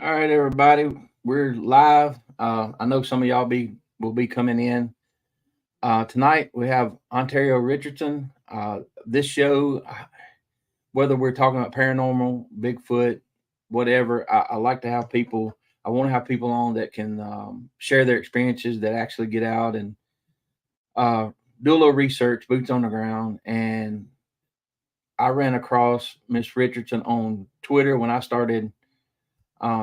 All right, everybody, we're live. I know some of y'all will be coming in tonight. We have Ontario Richardson. This show, whether we're talking about paranormal, Bigfoot, whatever, I like to have people. I want to have people on that can share their experiences, that actually get out and uh, do a little research, boots on the ground. And I ran across Miss Richardson on Twitter when I started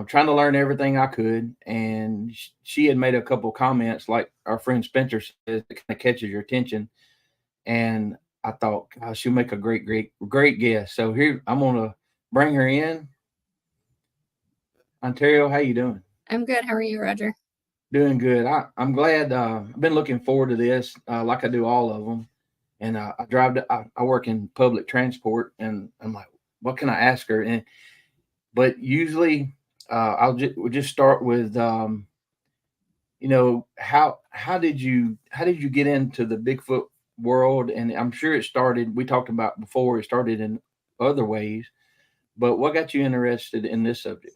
trying to learn everything I could. And she had made a couple comments, like our friend Spencer says, that kind of catches your attention. And I thought, gosh, she'll make a great guest. So here, I'm gonna bring her in. Ontario, how you doing? I'm good. How are you, Roger? Doing good. I'm glad. I've been looking forward to this, like I do all of them. And I work in public transport, and I'm like, what can I ask her? But usually, we'll just start with how did you get into the Bigfoot world? And I'm sure it started. We talked about before. It started in other ways, but what got you interested in this subject?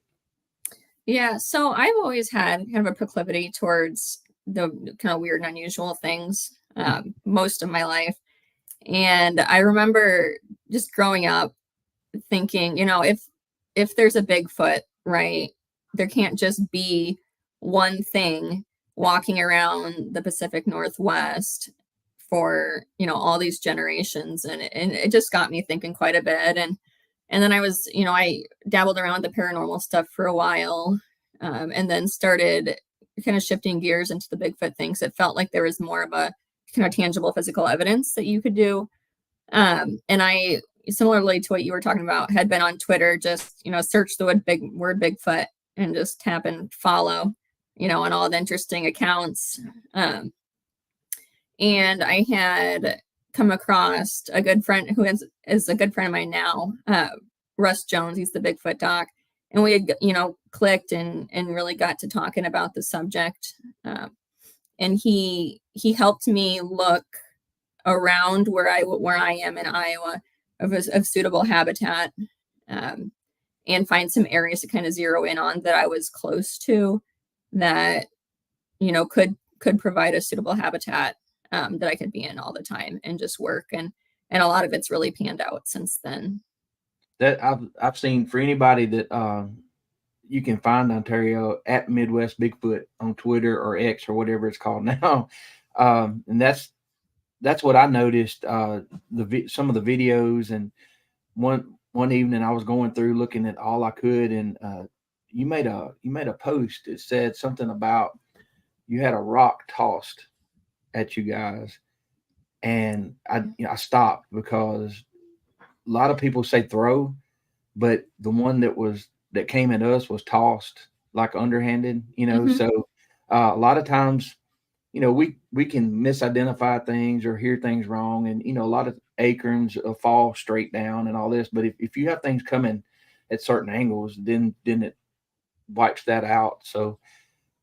Yeah, so I've always had kind of a proclivity towards the kind of weird and unusual things most of my life. And I remember just growing up thinking, if there's a Bigfoot, right, there can't just be one thing walking around the Pacific Northwest for, all these generations. And it just got me thinking quite a bit. And then I dabbled around with the paranormal stuff for a while, and then started kind of shifting gears into the Bigfoot things. It felt like there was more of a kind of tangible physical evidence that you could do. And I, similarly to what you were talking about, had been on Twitter, just, search the word Bigfoot and just tap and follow, on all the interesting accounts. And I had come across a good friend who is a good friend of mine now, Russ Jones. He's the Bigfoot doc, and we had clicked and really got to talking about the subject. And he helped me look around where I am in Iowa of suitable habitat, and find some areas to kind of zero in on that I was close to, that could provide a suitable habitat, that I could be in all the time and just work. And a lot of it's really panned out since then. That I've seen for anybody that you can find Ontario at Midwest Bigfoot on Twitter or X or whatever it's called now, and that's what I noticed. Some of the videos, and one evening I was going through looking at all I could, and you made a post that said something about you had a rock tossed at you guys, and I stopped because a lot of people say throw, but the one that came at us was tossed like underhanded, Mm-hmm. So a lot of times, we can misidentify things or hear things wrong, and a lot of acorns fall straight down and all this. But if you have things coming at certain angles, then it wipes that out. So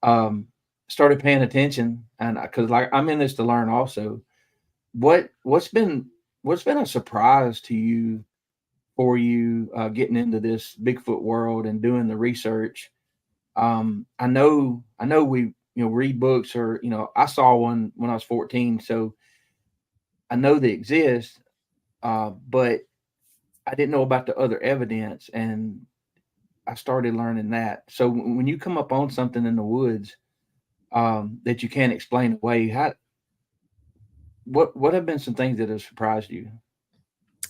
um, started paying attention, and because like I'm in this to learn also. What's been what's been a surprise to you for you getting into this Bigfoot world and doing the research? I know we read books, or I saw one when I was 14, so I know they exist, but I didn't know about the other evidence, and I started learning that. So when you come up on something in the woods that you can't explain away, what have been some things that have surprised you?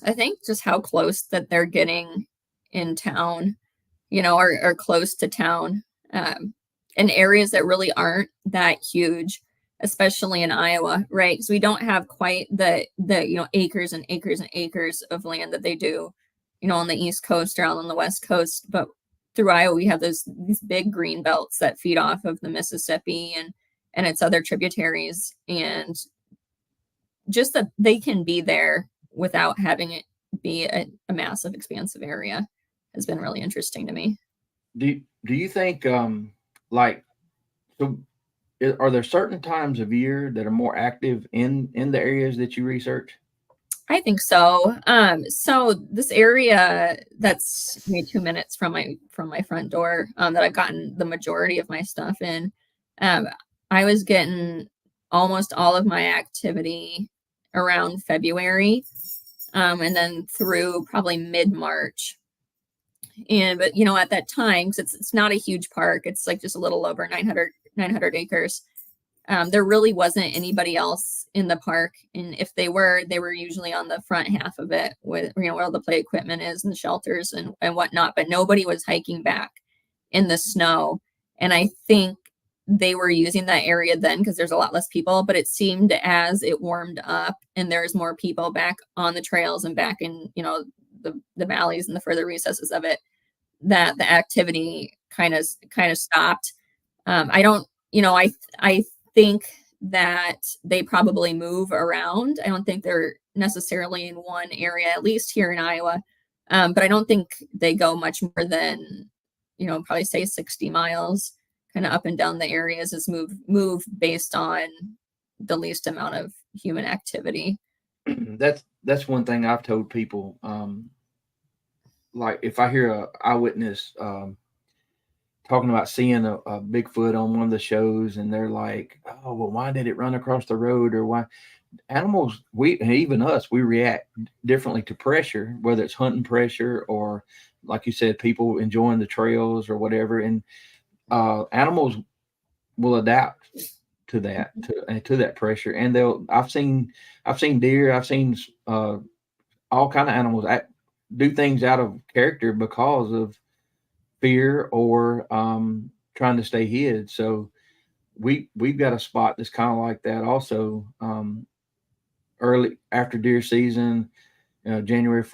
I think just how close that they're getting in town, or close to town, in areas that really aren't that huge, especially in Iowa, right? Because we don't have quite the acres and acres and acres of land that they do, on the East Coast or on the West Coast. But through Iowa, we have these big green belts that feed off of the Mississippi and its other tributaries, and just that they can be there without having it be a massive, expansive area has been really interesting to me. Do you think like so are there certain times of year that are more active in the areas that you research? I think so. So this area that's maybe 2 minutes from my front door, that I've gotten the majority of my stuff in, um, I was getting almost all of my activity around February, and then through probably mid-March. And but at that time, because it's not a huge park, it's like just a little over 900 acres. There really wasn't anybody else in the park, and if they were usually on the front half of it with where all the play equipment is and the shelters and whatnot. But nobody was hiking back in the snow, and I think they were using that area then because there's a lot less people. But it seemed as it warmed up and there's more people back on the trails and back in the valleys and the further recesses of it, that the activity kind of stopped. I don't, I think that they probably move around. I don't think they're necessarily in one area, at least here in Iowa. But I don't think they go much more than, probably say 60 miles, kind of up and down the areas, is move based on the least amount of human activity. That's one thing I've told people. Like if I hear a eyewitness talking about seeing a Bigfoot on one of the shows, and they're like, "Oh, well, why did it run across the road?" Or why animals, we and even us, we react differently to pressure, whether it's hunting pressure or, like you said, people enjoying the trails or whatever. And animals will adapt to that to that pressure, and I've seen deer, I've seen all kind of animals do things out of character because of fear or trying to stay hid. So we've got a spot that's kind of like that also. Early after deer season, January,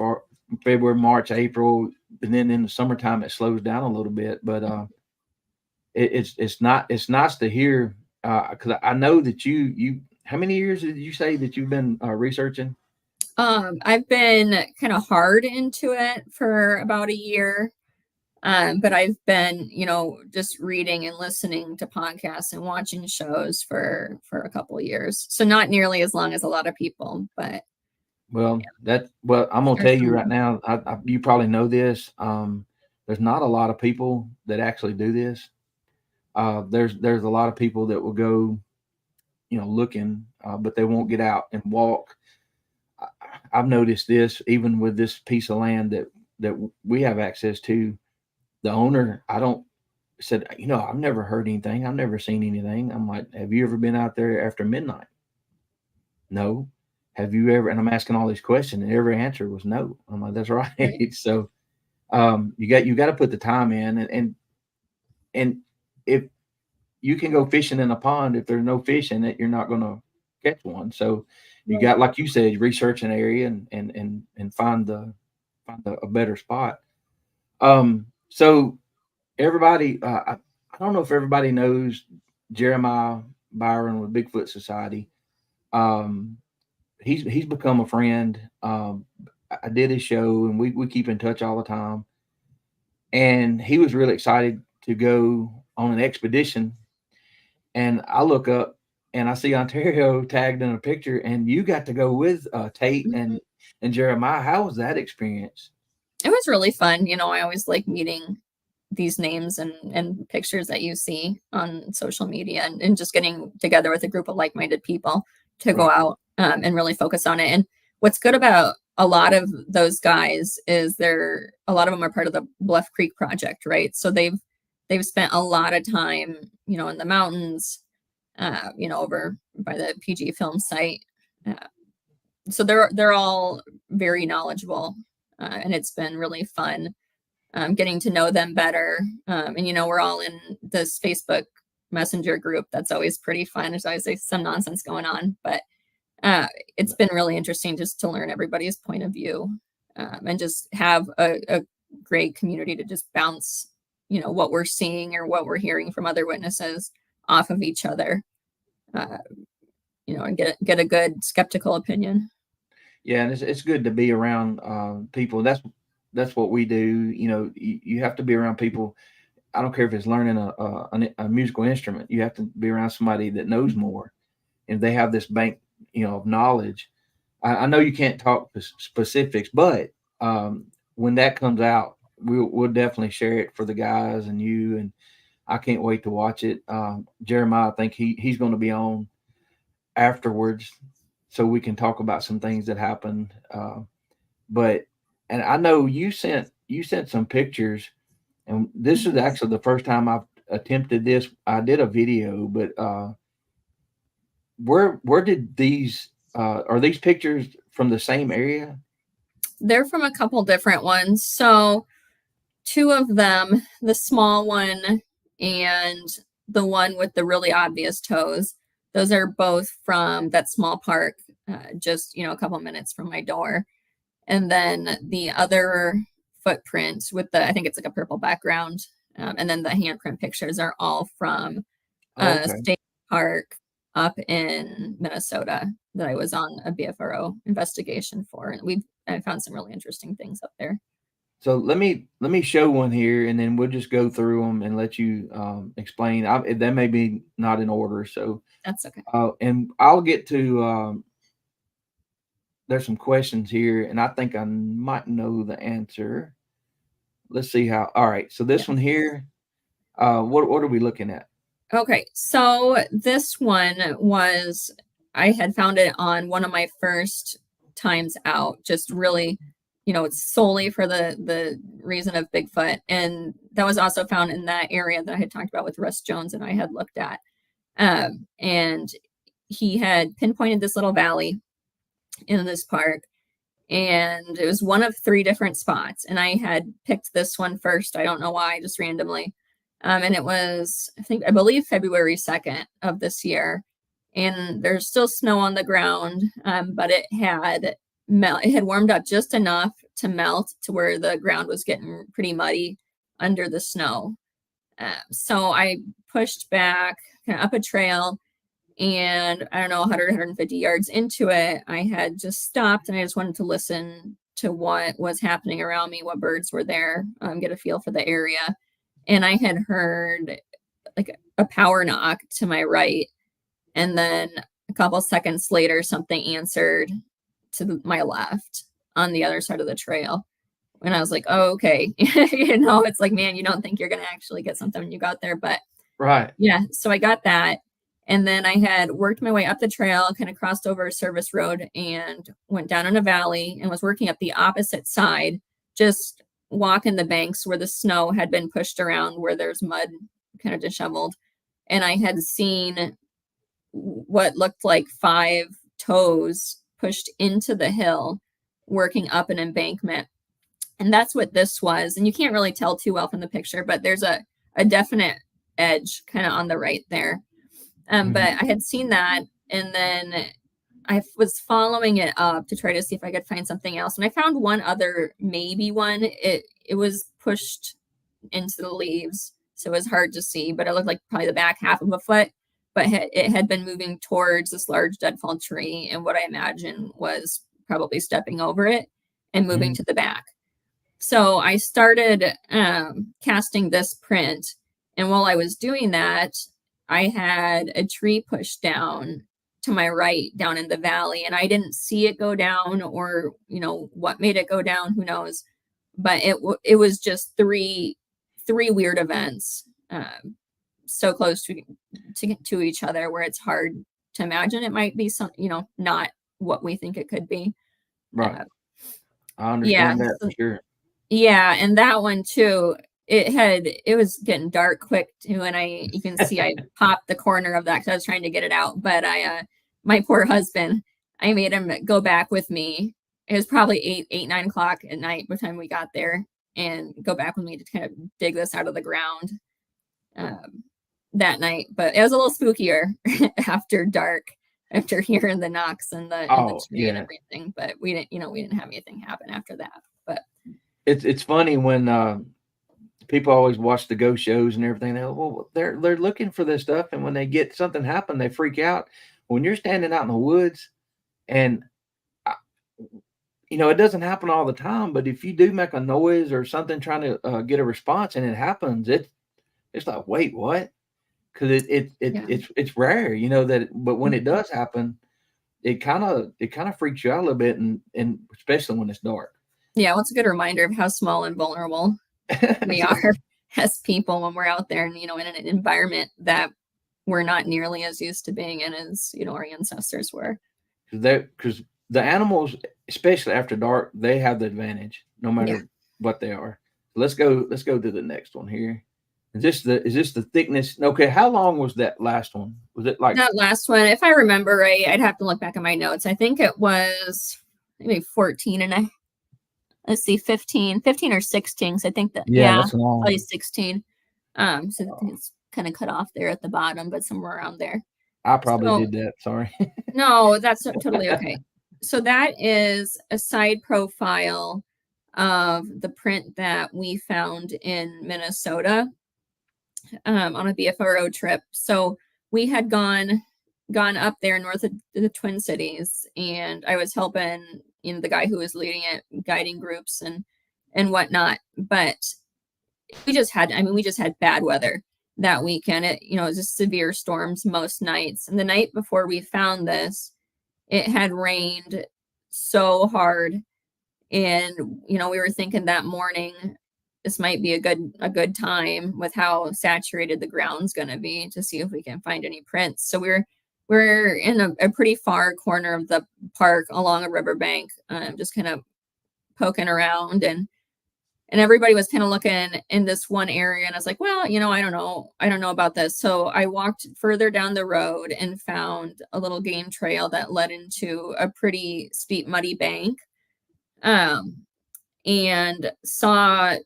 February, March, April, and then in the summertime it slows down a little bit. But it's nice to hear because I know that you how many years did you say that you've been researching? I've been kind of hard into it for about a year. But I've been, just reading and listening to podcasts and watching shows for a couple of years. So not nearly as long as a lot of people, but Well, I'm gonna there's tell you right some. now. You probably know this. There's not a lot of people that actually do this. There's a lot of people that will go, looking, but they won't get out and walk. I, I've noticed this even with this piece of land that we have access to. The owner, I don't said, I've never heard anything. I've never seen anything. I'm like, have you ever been out there after midnight? No. Have you ever? And I'm asking all these questions, and every answer was no. I'm like, that's right. Right. So you got to put the time in, and if you can go fishing in a pond, if there's no fish in it, you're not going to catch one. So you Right. got, like you said, research an area and a better spot. So everybody, I don't know if everybody knows Jeremiah Byron with Bigfoot Society. Um, he's become a friend. I did his show, and we keep in touch all the time. And he was really excited to go on an expedition. And I look up and I see Ontario tagged in a picture, and you got to go with Tate Mhm. and Jeremiah. How was that experience? It was really fun. I always like meeting these names and pictures that you see on social media, and just getting together with a group of like-minded people to go Right. out, and really focus on it. And what's good about a lot of those guys is a lot of them are part of the Bluff Creek Project, right? So they've spent a lot of time, in the mountains, over by the PG film site. Uh, so they're all very knowledgeable, and it's been really fun, getting to know them better. And we're all in this Facebook Messenger group. That's always pretty fun. There's always like, some nonsense going on, but uh, it's been really interesting just to learn everybody's point of view, and just have a great community to just bounce, what we're seeing or what we're hearing from other witnesses off of each other, uh, and get a good skeptical opinion. Yeah, and it's good to be around people. That's what we do. You have to be around people. I don't care if it's learning a musical instrument. You have to be around somebody that knows more, and they have this bank, of knowledge. I know you can't talk specifics, but when that comes out, we'll definitely share it for the guys and you. And I can't wait to watch it. Jeremiah, I think he's going to be on afterwards, so we can talk about some things that happened. But and I know you sent some pictures, and this is Yes. actually the first time I've attempted this. I did a video, but where did these are these pictures from the same area? They're from a couple different ones. So two of them, the small one and the one with the really obvious toes, those are both from that small park, just, a couple minutes from my door. And then the other footprint with I think it's like a purple background, and then the handprint pictures are all from Oh, a okay. state park up in Minnesota that I was on a BFRO investigation for, and I found some really interesting things up there. So let me show one here, and then we'll just go through them and let you explain. That may be not in order, so That's okay. and I'll get to. There's some questions here, and I think I might know the answer. Let's see how. All right, so this Yeah. one here. What are we looking at? Okay, so this one was I had found it on one of my first times out, just really, it's solely for the reason of Bigfoot, and that was also found in that area that I had talked about with Russ Jones and I had looked at, and he had pinpointed this little valley in this park, and it was one of three different spots, and I had picked this one first. I don't know why, just randomly. And it was, I believe February 2nd of this year, and there's still snow on the ground, but it had warmed up just enough to melt to where the ground was getting pretty muddy under the snow. So I pushed back kind of up a trail, and I don't know, 100, 150 yards into it, I had just stopped and I just wanted to listen to what was happening around me, what birds were there, get a feel for the area. And I had heard like a power knock to my right. And then a couple seconds later, something answered to my left on the other side of the trail. And I was like, oh, okay. It's like, man, you don't think you're going to actually get something when you got there. But Right. yeah, so I got that. And then I had worked my way up the trail, kind of crossed over a service road and went down in a valley and was working up the opposite side, just walking the banks where the snow had been pushed around, where there's mud kind of disheveled. And I had seen what looked like five toes pushed into the hill, working up an embankment. And that's what this was. And you can't really tell too well from the picture, but there's a definite edge kind of on the right there. But Mhm. I had seen that, and then I was following it up to try to see if I could find something else. And I found one other, maybe one. It was pushed into the leaves, so it was hard to see, but it looked like probably the back half of a foot. But it had been moving towards this large deadfall tree, and what I imagine was probably stepping over it and moving Mhm. to the back. So I started casting this print. And while I was doing that, I had a tree pushed down to my right down in the valley. And I didn't see it go down, or, what made it go down, who knows. But it was just three weird events, so close to each other, where it's hard to imagine it might be some, not what we think it could be. Right. Uh, I yeah. understand that for So sure. yeah, and that one too, it was getting dark quick too, and you can see I popped the corner of that because I was trying to get it out. But my poor husband, I made him go back with me. It was probably 9 o'clock at night by the time we got there, and go back with me to kind of dig this out of the ground um, that night. But it was a little spookier after dark, after hearing the knocks and the Oh, tree and yeah. everything. But we didn't have anything happen after that. But It's funny when people always watch the ghost shows and everything. They're looking for this stuff, and when they get something happen, they freak out. When you're standing out in the woods, and I, it doesn't happen all the time, but if you do make a noise or something trying to get a response, and it happens, it's like, wait, what? Because yeah. it's rare, that. But when it does happen, it kind of freaks you out a little bit, and especially when it's dark. Yeah, well, it's a good reminder of how small and vulnerable we are as people when we're out there and, in an environment that we're not nearly as used to being in as, our ancestors were. Because the animals, especially after dark, they have the advantage no Yeah. matter what they are. Let's go to the next one here. Is this the thickness? Okay, how long was that last one? Was it like That last one, if I remember right, I'd have to look back at my notes. I think it was maybe 14 and let's see, 15 or 16. So I think that, yeah, yeah, that's long. probably 16. So it's kind of cut off there at the bottom, but somewhere around there. I probably So did that. Sorry. no, that's totally okay. So that is a side profile of the print that we found in Minnesota on a BFRO trip. So we had gone up there north of the Twin Cities, and I was helping the guy who was leading it, guiding groups and whatnot. But we just had bad weather that weekend. It was just severe storms most nights. And the night before we found this, it had rained so hard, and we were thinking that morning this might be a good time with how saturated the ground's going to be to see if we can find any prints. So we're in a pretty far corner of the park along a riverbank, just kind of poking around, and everybody was kind of looking in this one area, and I was like, well, I don't know about this. So I walked further down the road and found a little game trail that led into a pretty steep, muddy bank, and saw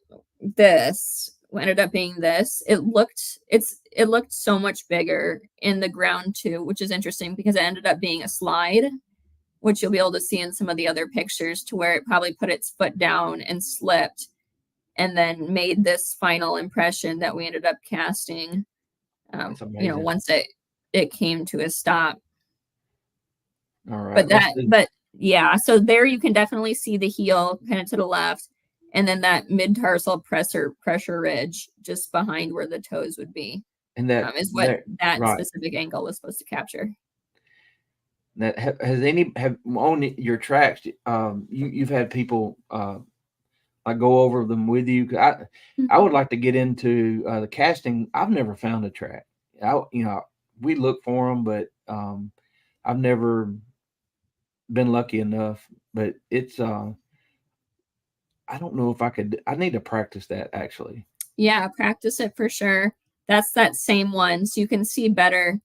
this. What ended up being this. It looked so much bigger in the ground too, which is interesting because it ended up being a slide, which you'll be able to see in some of the other pictures, to where it probably put its foot down and slipped, and then made this final impression that we ended up casting. Once it came to a stop. All right. But yeah, so there you can definitely see the heel kind of to the left, and then that mid-tarsal pressure ridge just behind where the toes would be. And that Is what that right. specific angle was supposed to capture. That have on your tracks? You've had people like go over them with you. I would like to get into the casting. I've never found a track. We look for them, but I've never been lucky enough. But it's I don't know if I could. I need to practice that actually. Yeah, practice it for sure. That's that same one, so you can see better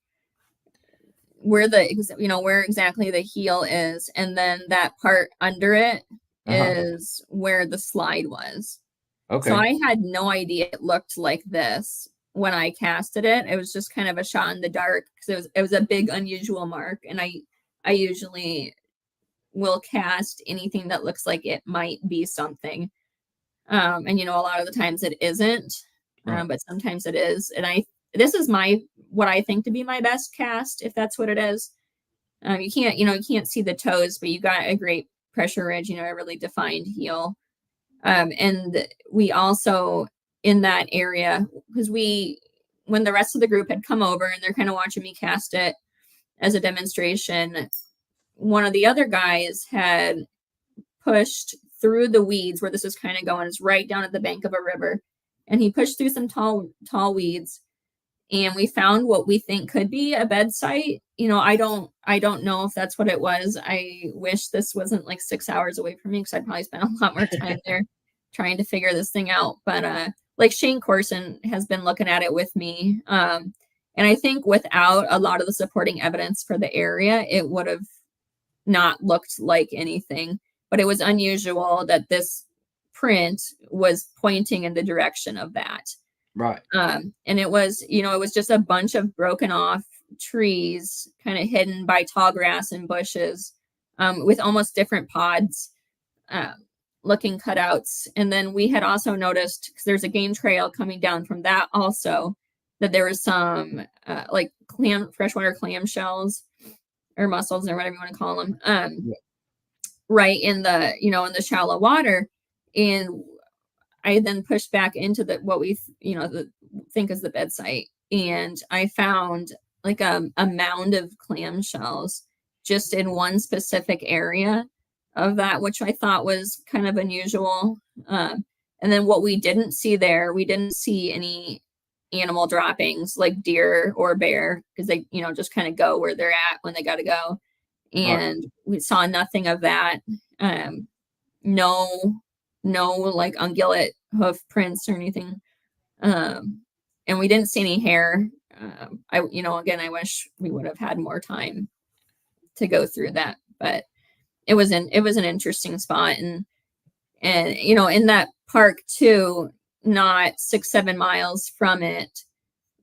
where where exactly the heel is, and then that part under it is where the slide was. Okay. So I had no idea it looked like this when I casted it. It was just kind of a shot in the dark because it was a big unusual mark, and I usually will cast anything that looks like it might be something. And a lot of the times it isn't, but sometimes it is. And this is what I think to be my best cast, if that's what it is. You can't see the toes, but you got a great pressure ridge, a really defined heel. And we also, in that area, because when the rest of the group had come over and they're kind of watching me cast it as a demonstration, one of the other guys had pushed through the weeds where this is kind of going. It's right down at the bank of a river, and he pushed through some tall weeds, and we found what we think could be a bed site. I don't know if that's what it was. I wish this wasn't like 6 hours away from me, because I'd probably spend a lot more time there trying to figure this thing out. But like Shane Corson has been looking at it with me, and I think without a lot of the supporting evidence for the area, it would have not looked like anything. But it was unusual that this print was pointing in the direction of that. Right. And it was just a bunch of broken off trees, kind of hidden by tall grass and bushes, with almost different pods, looking cutouts. And then we had also noticed, because there's a game trail coming down from that also, that there was some like freshwater clam shells or mussels or whatever you want to call them, right in the in the shallow water. And I then pushed back into what we think is the bed site, and I found like a mound of clam shells just in one specific area of that, which I thought was kind of unusual. And then what we didn't see there, we didn't see any animal droppings like deer or bear, because they, just kind of go where they're at when they got to go. Right. And we saw nothing of that. No, no like ungulate hoof prints or anything. And we didn't see any hair. Again, I wish we would have had more time to go through that, but it was an interesting spot. And in that park too, not 6-7 miles from it,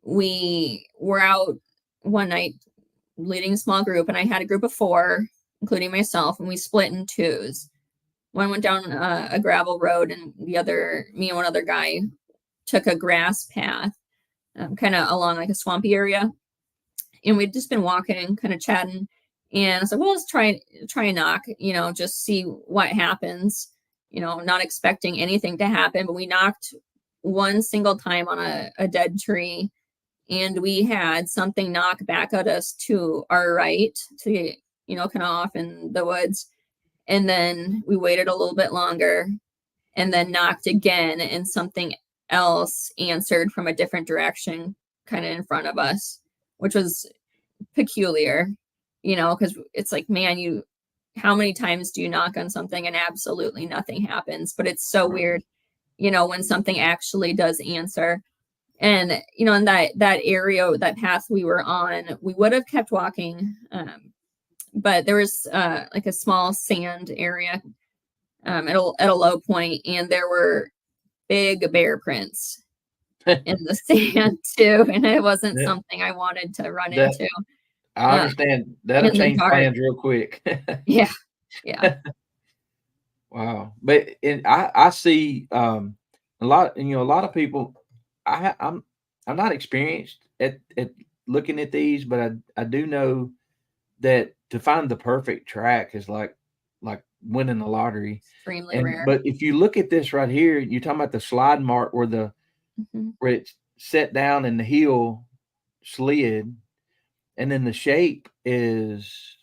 we were out one night leading a small group, and I had a group of 4, including myself, and we split in twos. One went down a gravel road, and me and one other guy took a grass path, kind of along like a swampy area. And we'd just been walking, kind of chatting. And I was like, well, let's try a knock, just see what happens, not expecting anything to happen. Of we knocked one single time on a dead tree, and we had something knock back at us to our right, to, kind of off in the woods. And then we waited a little bit longer and then knocked again, and something else answered from a different direction, kind of in front of us, which was peculiar, because it's like, man, how many times do you knock on something and absolutely nothing happens? But it's so weird, when something actually does answer. And, in that area, that path we were on, we would have kept walking. But there was like a small sand area at a low point, and there were big bear prints in the sand too. And it wasn't something I wanted to run into. I understand. That'll change plans real quick. Yeah. Yeah. Wow. But I see a lot of people. I'm not experienced at looking at these, but I do know that to find the perfect track is like winning the lottery. Extremely rare. But if you look at this right here, you're talking about the slide mark where where it's set down and the heel slid, and then the shape is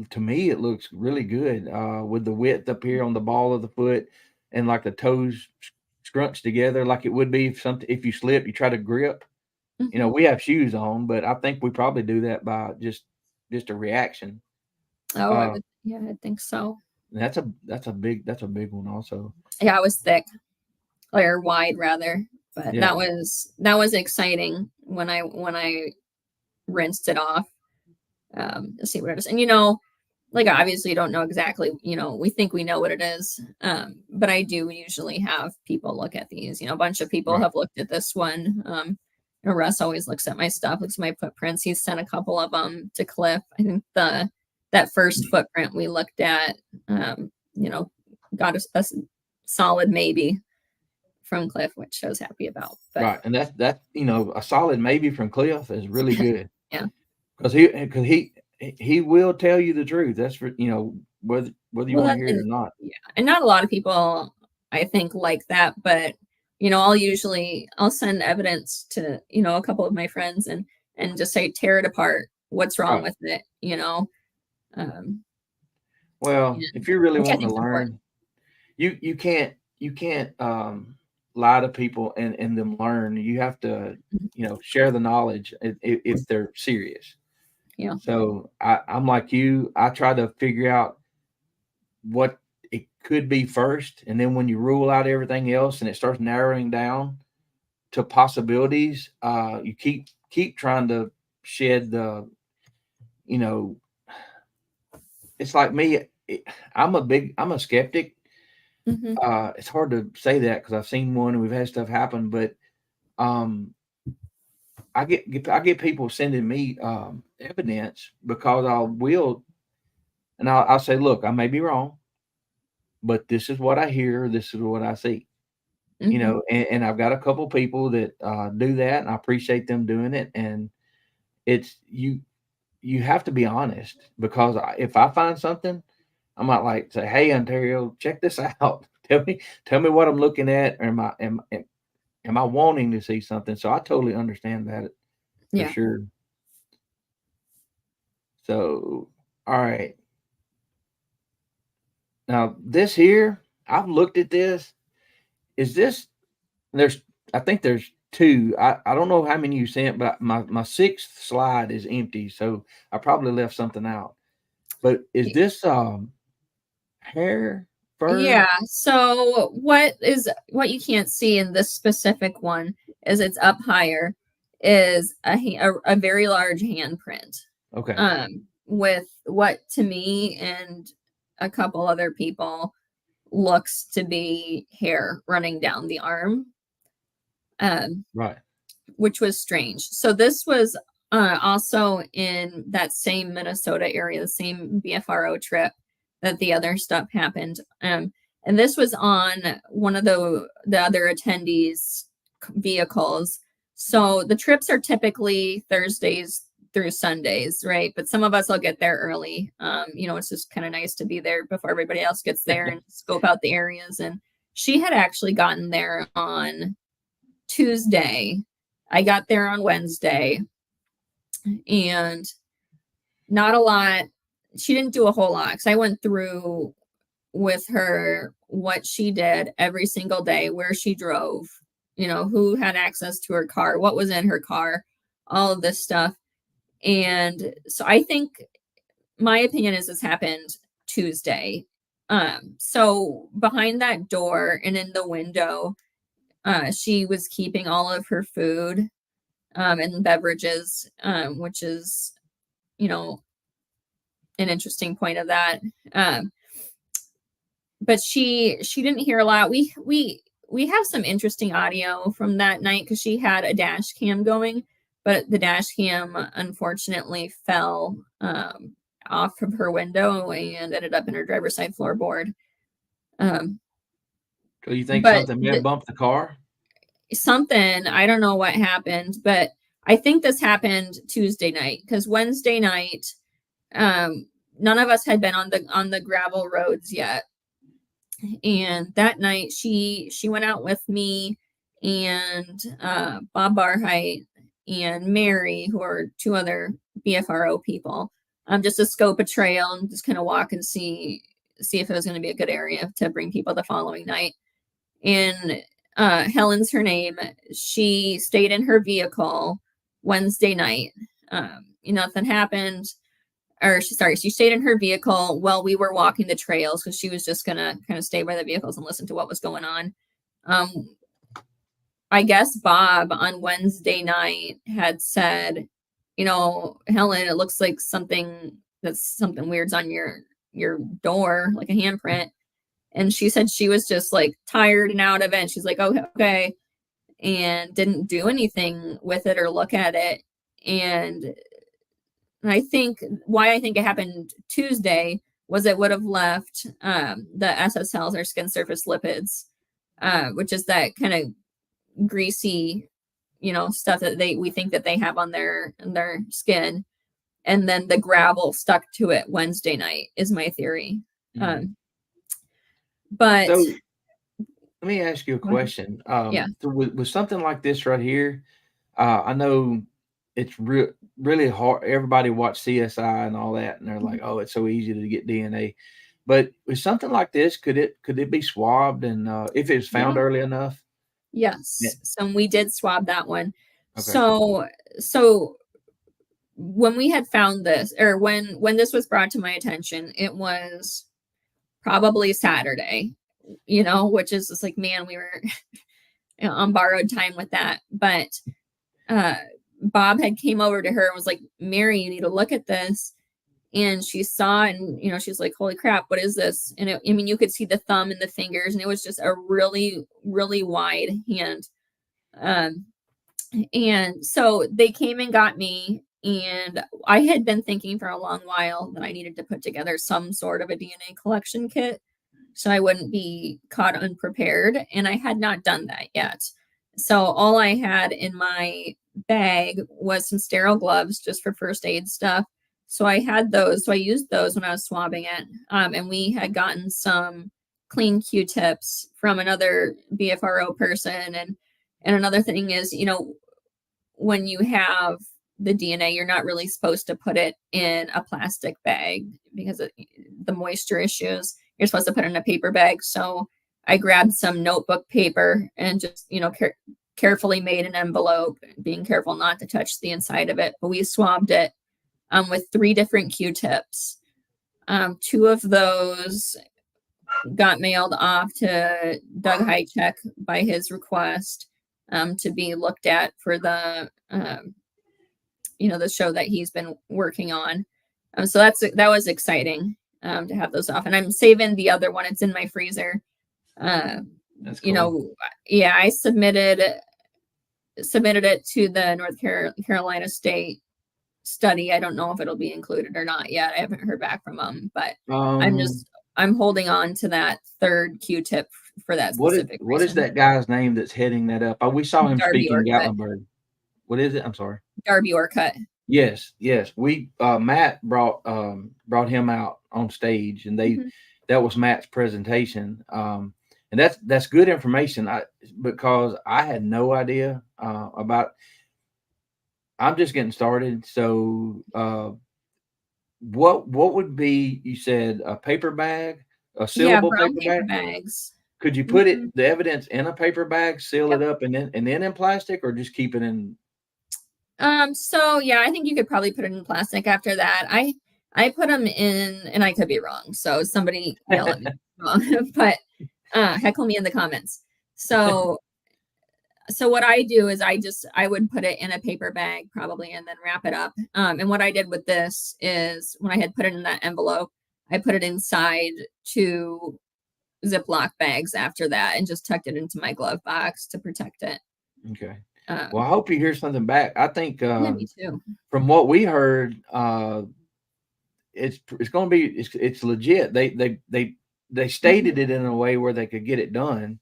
to me it looks really good with the width up here on the ball of the foot, and like the toes scrunched together like it would be if you slip, you try to grip. We have shoes on, but I think we probably do that by just a reaction. Oh, I think so. That's a big one also. Yeah, it was thick, or wide rather, but that was exciting when I rinsed it off. To see what it is. And like obviously you don't know exactly, we think we know what it is. But I do usually have people look at these. A bunch of people have looked at this one. Russ always looks at my stuff, looks at my footprints. He's sent a couple of them to Cliff. I think that first footprint we looked at, got a solid maybe from Cliff, which I was happy about. But, right, and that a solid maybe from Cliff is really good. Yeah, because he will tell you the truth. That's for whether you want to hear it or not. Yeah, and not a lot of people I think like that, but I'll send evidence to a couple of my friends and just say, tear it apart. What's wrong with it? Well, if you really want to learn, you can't lie to people and them learn. You have to share the knowledge if they're serious. Yeah. So I'm like you. I try to figure out what it could be first, and then when you rule out everything else and it starts narrowing down to possibilities, you keep trying to shed the. It's like me. I'm a skeptic. It's hard to say that because I've seen one and we've had stuff happen, but I get people sending me evidence because I'll say, look, I may be wrong, but this is what I hear, this is what I see. And I've got a couple people that do that, and I appreciate them doing it. And it's you have to be honest, because if I find something, I might like say, hey, Ontario, check this out. Tell me what I'm looking at, or am I wanting to see something? So I totally understand that for sure. So, all right. Now, this here, I've looked at this. Is this, there's, I think there's two. I don't know how many you sent, but my sixth slide is empty. So I probably left something out. But is this hair, fur? Yeah. So what you can't see in this specific one is it's up higher is a very large handprint. Okay. With what to me and a couple other people looks to be hair running down the arm. Right. Which was strange. So this was also in that same Minnesota area, the same BFRO trip that the other stuff happened. And this was on one of the other attendees' vehicles. So the trips are typically Thursdays through Sundays, right? But some of us will get there early. It's just kind of nice to be there before everybody else gets there and scope out the areas. And she had actually gotten there on Tuesday. I got there on Wednesday, and not a lot. She didn't do a whole lot because I went through with her what she did every single day, where she drove, who had access to her car, what was in her car, all of this stuff. And so I think my opinion is this happened Tuesday. So behind that door and in the window, she was keeping all of her food and beverages, which is, an interesting point of that. But she didn't hear a lot. We have some interesting audio from that night because she had a dash cam going, but the dash cam unfortunately fell off of her window and ended up in her driver's side floorboard. So you think But something may have bumped the car? something, I don't know what happened, but I think this happened Tuesday night because Wednesday night, none of us had been on the gravel roads yet. And that night she went out with me and Bob Barheit and Mary, who are two other BFRO people, just to scope a trail and just kind of walk and see if it was going to be a good area to bring people the following night. And Helen's her name. She stayed in her vehicle Wednesday night. Nothing happened. She stayed in her vehicle while we were walking the trails because she was just gonna kind of stay by the vehicles and listen to what was going on. I guess Bob on Wednesday night had said, Helen, it looks like something weird's on your door, like a handprint. And she said she was just like tired and out of it. And she's like, oh, okay. And didn't do anything with it or look at it. And I think it happened Tuesday was it would have left the SSLs or skin surface lipids, which is that kind of greasy, stuff that we think that they have on their skin. And then the gravel stuck to it Wednesday night is my theory. Mm. But so let me ask you a question. Yeah. So with something like this right here, I know it's really hard. Everybody watch CSI and all that, and they're like, "Oh, it's so easy to get DNA." But with something like this, could it be swabbed? And if it's found early enough, yes. yeah. So we did swab that one. Okay. So when we had found this, or when this was brought to my attention, it was probably Saturday, which is just like, man, we were on borrowed time with that. But Bob had came over to her and was like, Mary, you need to look at this. And she saw, and she's like, holy crap, what is this? And you could see the thumb and the fingers, and it was just a really, really wide hand. And so they came and got me, and I had been thinking for a long while that I needed to put together some sort of a DNA collection kit so I wouldn't be caught unprepared. And I had not done that yet. So all I had in my bag was some sterile gloves just for first aid stuff. So I had those. So I used those when I was swabbing it. And we had gotten some clean Q-tips from another BFRO person. And another thing is, when you have the DNA, you're not really supposed to put it in a plastic bag because of the moisture issues. You're supposed to put it in a paper bag. So I grabbed some notebook paper and just, carefully made an envelope, being careful not to touch the inside of it. But we swabbed it with 3 different Q-tips. 2 of those got mailed off to Doug Highcheck by his request to be looked at for the the show that he's been working on. So that was exciting to have those off, and I'm saving the other one. It's in my freezer. That's cool. I submitted it to the North Carolina State study. I don't know if it'll be included or not yet. I haven't heard back from them, but I'm holding on to that 3rd Q-tip for that specific what is reason. that guy's name that's heading that up? We saw him Darby speak in Orcutt. Gatlinburg. What is it? I'm sorry. Darby Orcutt. Yes. We Matt brought him out on stage, and that was Matt's presentation. And that's good information. Because I had no idea about. I'm just getting started. So, what would be? You said a paper bag, a sealable brown paper bag. bags. Could you put the evidence in a paper bag, seal it up, and then in plastic, or just keep it in? So yeah, I think you could probably put it in plastic after that. I put them in, and I could be wrong. So somebody yell at me wrong, but heckle me in the comments. So what I do is I would put it in a paper bag probably and then wrap it up. And what I did with this is when I had put it in that envelope, I put it inside 2 Ziploc bags after that and just tucked it into my glove box to protect it. Okay. Well, I hope you hear something back. I think Yeah, me too. From what we heard, it's going to be it's legit. They stated it in a way where they could get it done,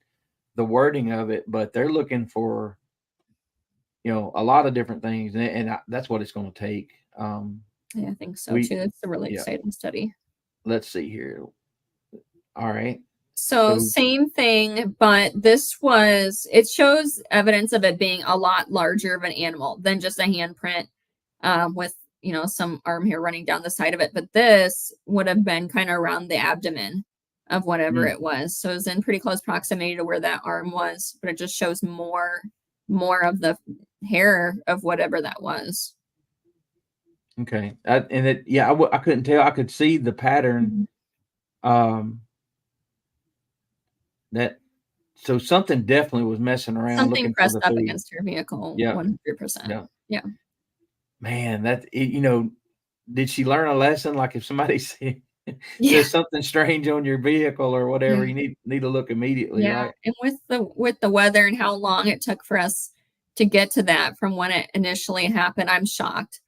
the wording of it, but they're looking for a lot of different things, and that's what it's going to take. Yeah, I think so too. It's a really exciting study. Let's see here. All right. So same thing, but it shows evidence of it being a lot larger of an animal than just a handprint with, some arm hair running down the side of it. But this would have been kind of around the abdomen of whatever it was. So it was in pretty close proximity to where that arm was, but it just shows more of the hair of whatever that was. Okay. I couldn't tell. I could see the pattern. So something definitely was messing around. Something pressed up against your vehicle. Yeah. 100%. Yeah. Man, did she learn a lesson? Like if somebody says something strange on your vehicle or whatever, you need to look immediately. Yeah. Right? And with the weather and how long it took for us to get to that from when it initially happened, I'm shocked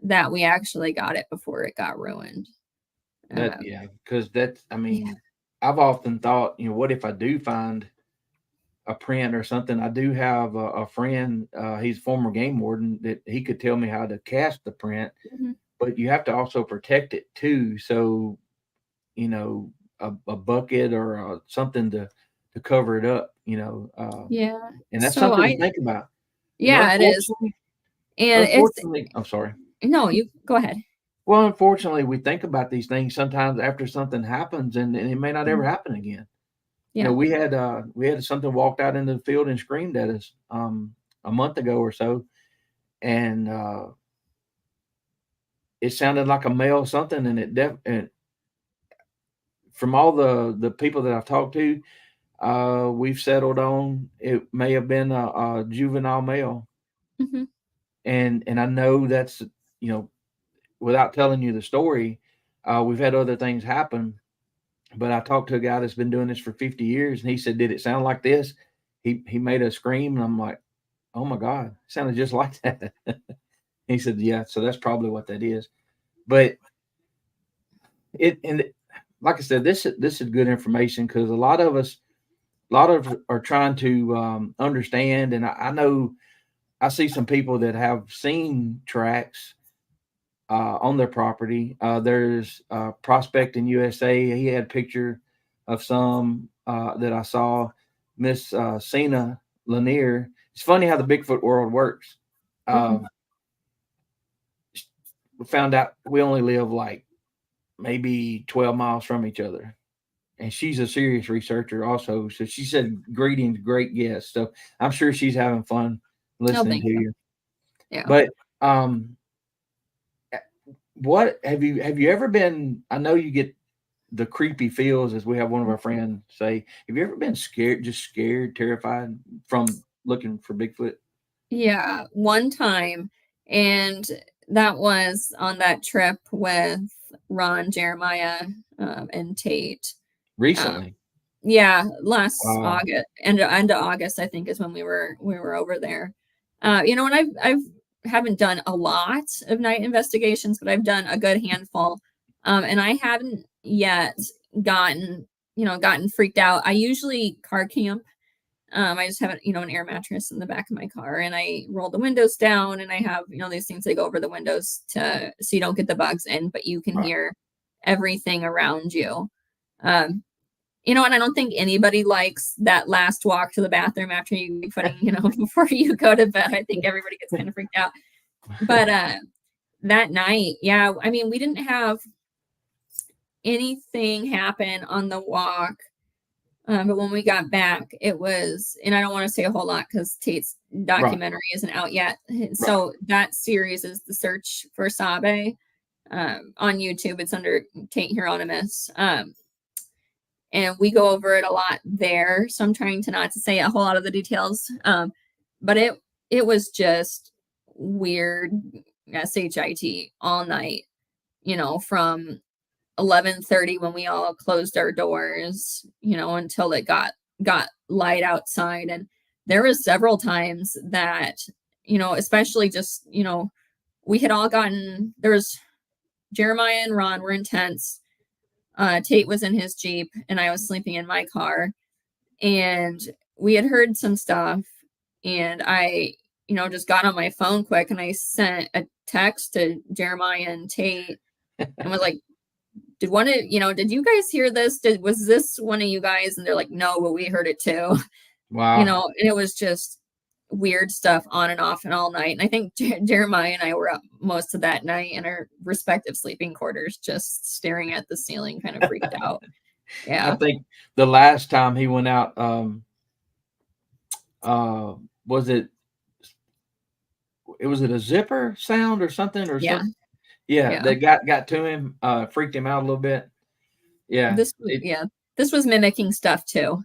that we actually got it before it got ruined. Because I've often thought, what if I do find a print or something? I do have a friend, he's a former game warden, that he could tell me how to cast the print, but you have to also protect it too. So, a bucket or something to cover it up, and that's something to think about. Yeah, it is. And unfortunately, I'm sorry. No, you go ahead. Well, unfortunately, we think about these things sometimes after something happens, and it may not ever happen again. Yeah. We had something walked out into the field and screamed at us a month ago or so, and it sounded like a male something, and and from all the people that I've talked to, we've settled on it may have been a juvenile male, and I know that's without telling you the story, we've had other things happen. But I talked to a guy that's been doing this for 50 years, and he said, "Did it sound like this?" He made a scream, and I'm like, "Oh my God, it sounded just like that." He said, "Yeah, so that's probably what that is." But like I said, this is good information because a lot of us are trying to understand, and I know I see some people that have seen tracks on their property. There's Prospect in USA. He had a picture of some that I saw. Miss Cena Lanier. It's funny how the Bigfoot world works. we found out we only live like maybe 12 miles from each other. And she's a serious researcher also. So she said, greetings, great guest. So I'm sure she's having fun No, listening thank to you. you. Yeah. But what have you ever been? I know you get the creepy feels, as we have one of our friends say. Have you ever been scared, just scared, terrified from looking for Bigfoot? Yeah, one time, and that was on that trip with Ron, Jeremiah, and Tate. Um, Recently? yeah, last Wow. August, end of August, I think, is when we were over there. And I've haven't done a lot of night investigations, but I've done a good handful. And I haven't yet gotten gotten freaked out. I usually car camp. I just have an air mattress in the back of my car, and I roll the windows down, and I have these things that go over the windows to so you don't get the bugs in, but you can Right. hear everything around you. Um, and I don't think anybody likes that last walk to the bathroom after you putting, before you go to bed. I think everybody gets kind of freaked out. But that night, yeah, I mean, we didn't have anything happen on the walk. But when we got back, it was, and I don't want to say a whole lot because Tate's Right. documentary isn't out yet. Right. So that series is The Search for Sabe on YouTube. It's under Tate Hieronymus. And we go over it a lot there. So I'm trying to not to say a whole lot of the details. But it was just weird, shit, all night. From 11:30 when we all closed our doors, until it got light outside. And there was several times that, especially just, we had all gotten there was Jeremiah and Ron were intense. Tate was in his Jeep and I was sleeping in my car. And we had heard some stuff. And I, just got on my phone quick and I sent a text to Jeremiah and Tate and was like, did you guys hear this? Was this one of you guys? And they're like, no, but we heard it too. Wow. And it was just weird stuff on and off and all night. And I think Jeremiah and I were up most of that night in our respective sleeping quarters, just staring at the ceiling, kind of freaked out. I Yeah. think the last time he went out, was was it a zipper sound or something or Yeah. something? Yeah, Yeah. that got to him, freaked him out a little bit. Yeah. Yeah. This was mimicking stuff too.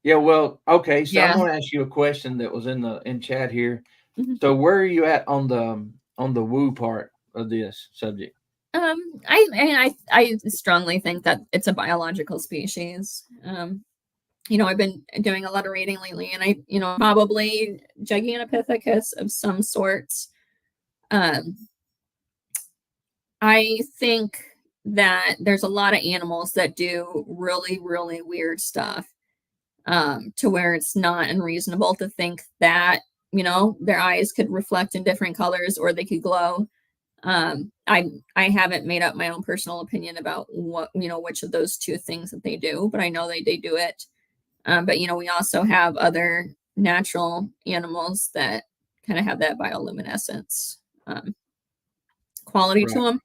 Yeah, well, okay, so I'm Yeah. gonna ask you a question that was in chat here. Mhm. So where are you at on the woo part of this subject? I strongly think that it's a biological species. I've been doing a lot of reading lately, and probably Gigantopithecus of some sorts. I think that there's a lot of animals that do really, really weird stuff, to where it's not unreasonable to think that, their eyes could reflect in different colors or they could glow. I haven't made up my own personal opinion about which of those two things that they do, but I know they do it. But we also have other natural animals that kind of have that bioluminescence quality to Right. them.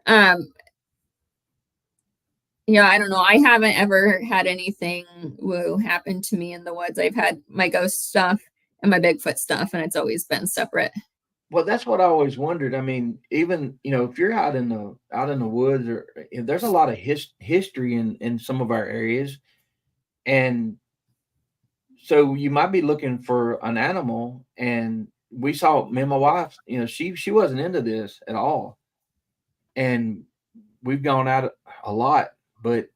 Um, yeah, I don't know. I haven't ever had anything woo happen to me in the woods. I've had my ghost stuff and my Bigfoot stuff, and it's always been separate. Well, that's what I always wondered. I mean, even, if you're out in the woods or there's a lot of history in some of our areas. And so you might be looking for an animal, and we saw me and my wife, she wasn't into this at all. And we've gone out a lot, but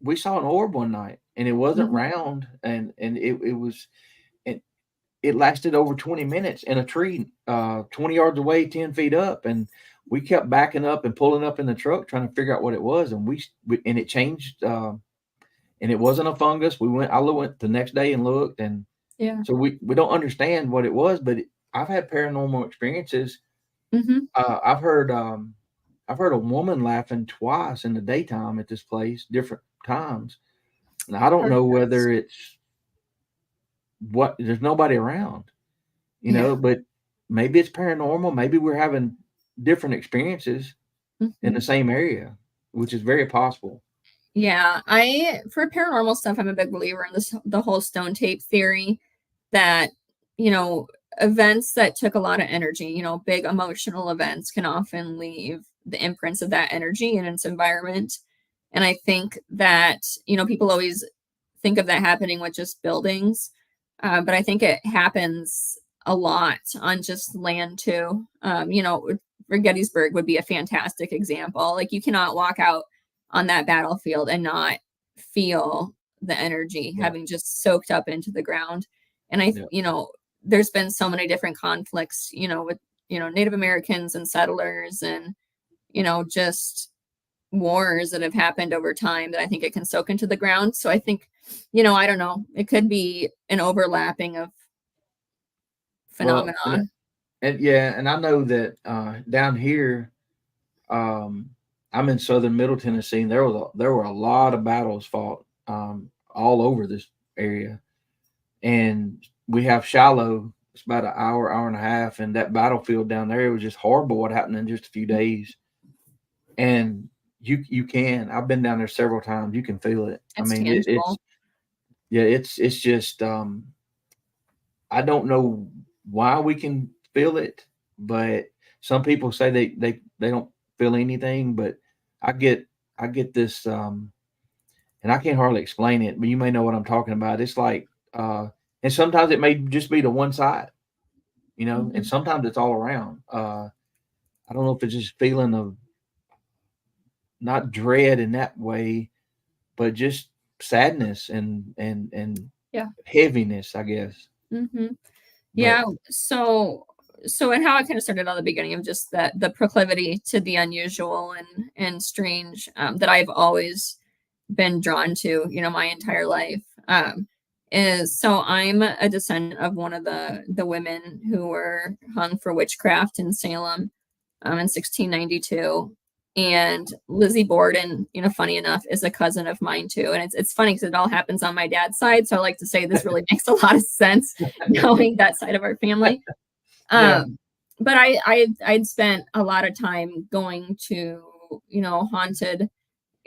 we saw an orb one night and it wasn't Mhm. round, and it was, and it lasted over 20 minutes in a tree, 20 yards away, 10 feet up. And we kept backing up and pulling up in the truck trying to figure out what it was. And and it changed, and it wasn't a fungus. I went the next day and looked, and Yeah. so we don't understand what it was, but I've had paranormal experiences. Hmm. Uh, I've heard a woman laughing twice in the daytime at this place, different times. And I don't Heard know those. whether it's there's nobody around, Yeah. but maybe it's paranormal. Maybe we're having different experiences in Mhm. the same area, which is very possible. Yeah, for paranormal stuff, I'm a big believer in the whole stone tape theory that, you know, events that took a lot of energy, big emotional events can often leave the imprints of that energy in its environment. And I think that, people always think of that happening with just buildings, but I think it happens a lot on just land too. Gettysburg would be a fantastic example. Like, you cannot walk out on that battlefield and not feel the energy Yeah, having just soaked up into the ground. And yeah. there's been so many different conflicts, with, Native Americans and settlers and, just wars that have happened over time that I think it can soak into the ground. So I think, I don't know, it could be an overlapping of Well, phenomena. and yeah, and I know that down here, um, I'm in southern Middle Tennessee, and there were a lot of battles fought all over this area, and we have Shiloh. It's about an hour and a half, and that battlefield down there, it was just horrible what happened in just a few days. And you can, I've been down there several times. You can feel it. I It's mean, tangible. yeah, it's just I don't know why we can feel it, but some people say they don't feel anything, but I get I get this and I can't hardly explain it, but you may know what I'm talking about. It's like and sometimes it may just be to one side, and Mhm. sometimes it's all around. I don't know if it's just feeling of not dread in that way, but just sadness and Yeah. heaviness, I guess. Hmm. But Yeah. So and how I kind of started on the beginning of just that the proclivity to the unusual and strange, that I've always been drawn to, my entire life. Is so I'm a descendant of one of the women who were hung for witchcraft in Salem, in 1692. And Lizzie Borden, funny enough, is a cousin of mine too. And it's funny because it all happens on my dad's side. So I like to say this really makes a lot of sense knowing that side of our family. yeah, But I'd spent a lot of time going to, haunted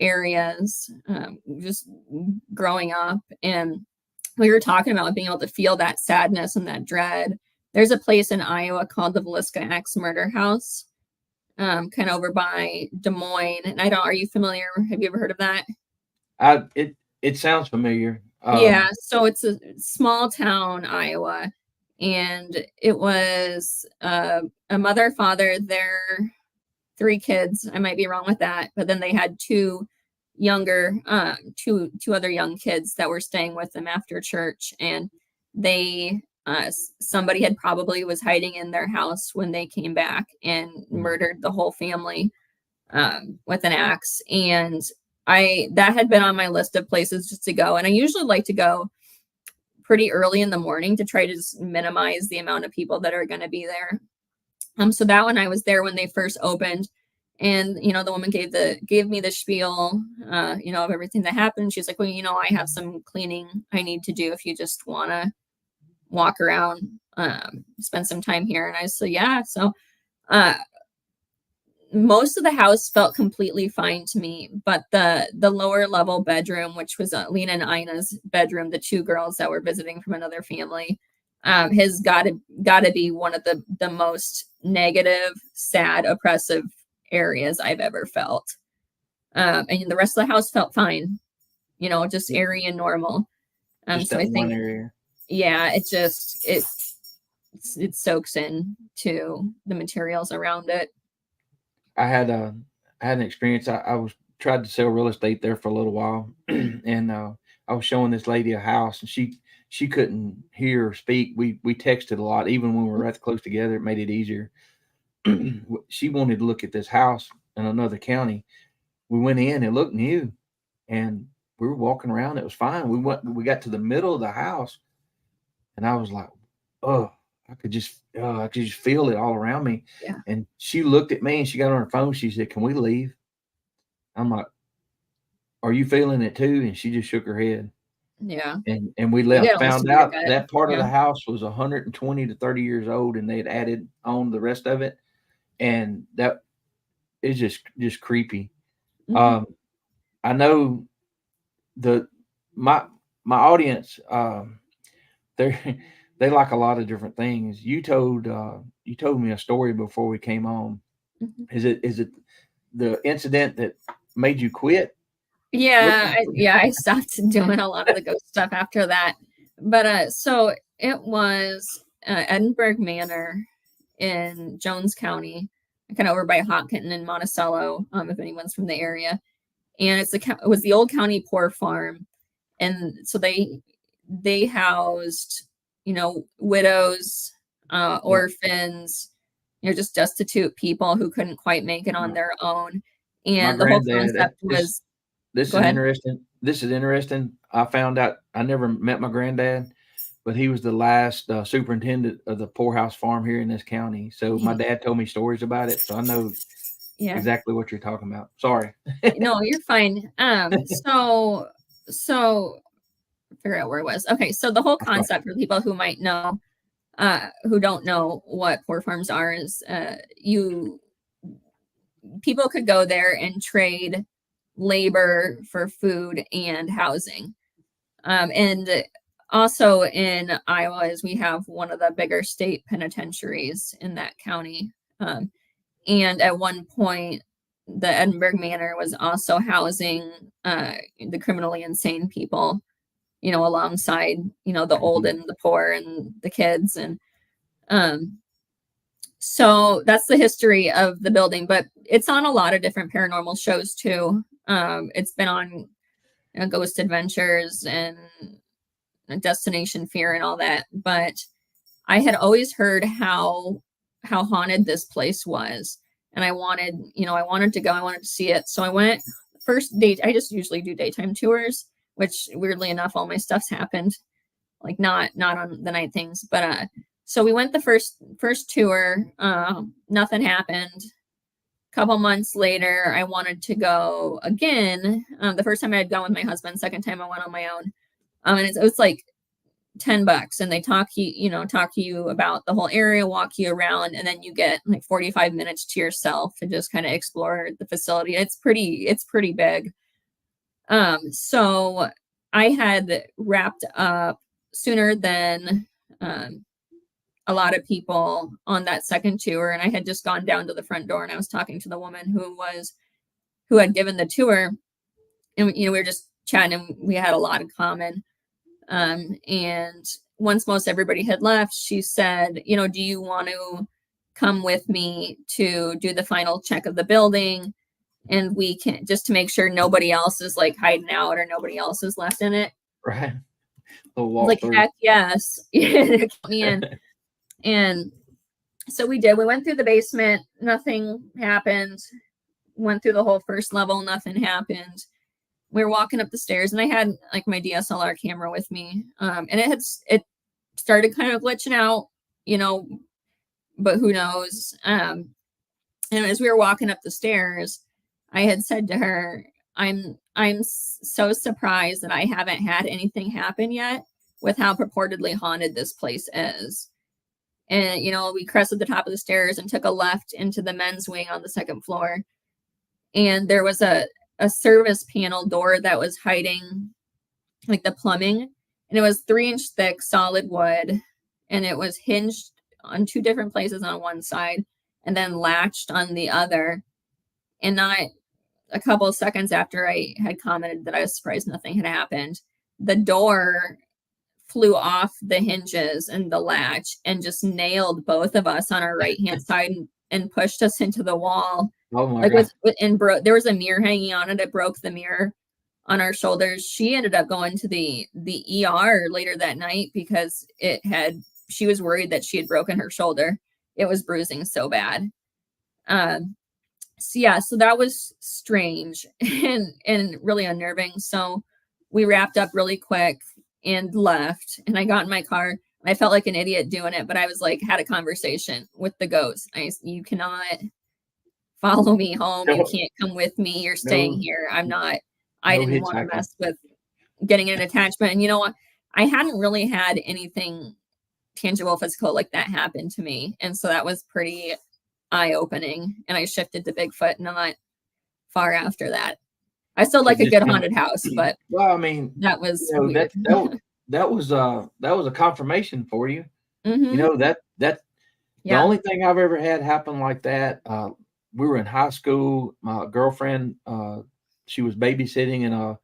areas, just growing up. And we were talking about being able to feel that sadness and that dread. There's a place in Iowa called the Villisca Axe Murder House, kind of over by Des Moines. And I don't, are you familiar? Have you ever heard of that? it sounds familiar. Yeah, so it's a small town, Iowa, and it was a mother, father, their three kids. I might be wrong with that, but then they had two other young kids that were staying with them after church, and they somebody had probably was hiding in their house when they came back and Mm. murdered the whole family, with an axe. And that had been on my list of places just to go. And I usually like to go pretty early in the morning to try to just minimize the amount of people that are going to be there. So that one I was there when they first opened, and the woman gave me the spiel, of everything that happened. She's like, well, I have some cleaning I need to do if you just want to walk around, spend some time here. And I said, yeah. So uh, most of the house felt completely fine to me, but the lower level bedroom, which was Lena and Ina's bedroom, the two girls that were visiting from another family, has got to be one of the most negative, sad, oppressive areas I've ever felt. And the rest of the house felt fine, just airy and normal. Just So that I one think, area. yeah, it soaks in to the materials around it. I had a I had an experience. I was tried to sell real estate there for a little while, and I was showing this lady a house, and she couldn't hear or speak. We texted a lot, even when we were that close together. It made it easier. She wanted to look at this house in another county. We went in. It looked new, and we were walking around. It was fine. We got to the middle of the house, and I was like, oh, I could just feel it all around me. Yeah. And she looked at me and she got on her phone. She said, "Can we leave?" I'm like, "Are you feeling it too?" And she just shook her head. Yeah. And we You left. gotta Found listen to your out gut. that part of Yeah. the house was 120 to 30 years old, and they had added on the rest of it. and that is just creepy. Mhm. I know the my my audience, they they like a lot of different things. You told me a story before we came on. Mhm. Is it the incident that made you quit Yeah, looking? I stopped doing a lot of the ghost stuff after that. But so it was Edinburgh Manor in Jones County, kind of over by Hopkinton and Monticello, if anyone's from the area. And it was the old county poor farm, and so they housed, widows, Yeah, orphans, just destitute people who couldn't quite make it on my, their own. my And the whole granddad. concept was, This go is ahead. interesting. This is interesting. I found out I never met my granddad, but he was the last superintendent of the poorhouse farm here in this county. So my dad told me stories about it, so I know Yeah. exactly what you're talking about. Sorry. No, you're fine. So figure out where it was. Okay, so the whole That's right. concept for people who might know, who don't know what poor farms are, is you people could go there and trade labor for food and housing. And also in Iowa, is we have one of the bigger state penitentiaries in that county. And at one point, the Edinburgh Manor was also housing the criminally insane people, alongside, the old Mhm. and the poor and the kids. And um, so that's the history of the building, but it's on a lot of different paranormal shows too. It's been on Ghost Adventures and Destination Fear and all that. But I had always heard how haunted this place was, and I wanted to go. I wanted to see it. So I went first date. I just usually do daytime tours, which weirdly enough, all my stuff's happened, like not on the night things. But so we went the first tour. Nothing happened. Couple months later, I wanted to go again. The first time I had gone with my husband. Second time I went on my own. And it was like $10, and they talk to you about the whole area, walk you around, and then you get like 45 minutes to yourself to just kind of explore the facility. It's pretty big. So I had wrapped up sooner than um, a lot of people on that second tour, and I had just gone down to the front door, and I was talking to the woman who had given the tour, and we were just chatting, and we had a lot in common. And once most everybody had left, she said, do you want to come with me to do the final check of the building? And we can, just to make sure nobody else is like hiding out or nobody else is left in it. Right. We'll I was walk like, through. heck yes. Count me in. And so we did. We went through the basement. Nothing happened. Went through the whole first level. Nothing happened. We were walking up the stairs, and I had like my DSLR camera with me. And it started kind of glitching out, you know, but who knows? And as we were walking up the stairs, I had said to her, I'm so surprised that I haven't had anything happen yet with how purportedly haunted this place is. And we crested the top of the stairs and took a left into the men's wing on the second floor. And there was a service panel door that was hiding like the plumbing, and it was 3-inch thick solid wood, and it was hinged on two different places on one side and then latched on the other. And not a couple of seconds after I had commented that I was surprised nothing had happened, the door flew off the hinges and the latch and just nailed both of us on our right hand side, and pushed us into the wall. Oh my Like god. and there was a mirror hanging on it. It broke the mirror on our shoulders. She ended up going to the ER later that night because she was worried that she had broken her shoulder. It was bruising so bad. So yeah, so that was strange and really unnerving. So we wrapped up really quick and left, and I got in my car, and I felt like an idiot doing it, but I was like, had a conversation with the ghost. You cannot follow me home. You No, can't come with me. You're staying no, here. I no didn't want to hitchhiking. mess with getting an attachment. And you know what? I hadn't really had anything tangible, physical like that happen to me. And so that was pretty eye-opening, and I shifted to Bigfoot not far after that. I still So like a just good kind of, haunted house, but well, I mean, that you was know, weird. that was a confirmation for you. You Hmm. know, that the Yeah. only thing I've ever had happen like that, we were in high school. My girlfriend, she was babysitting in a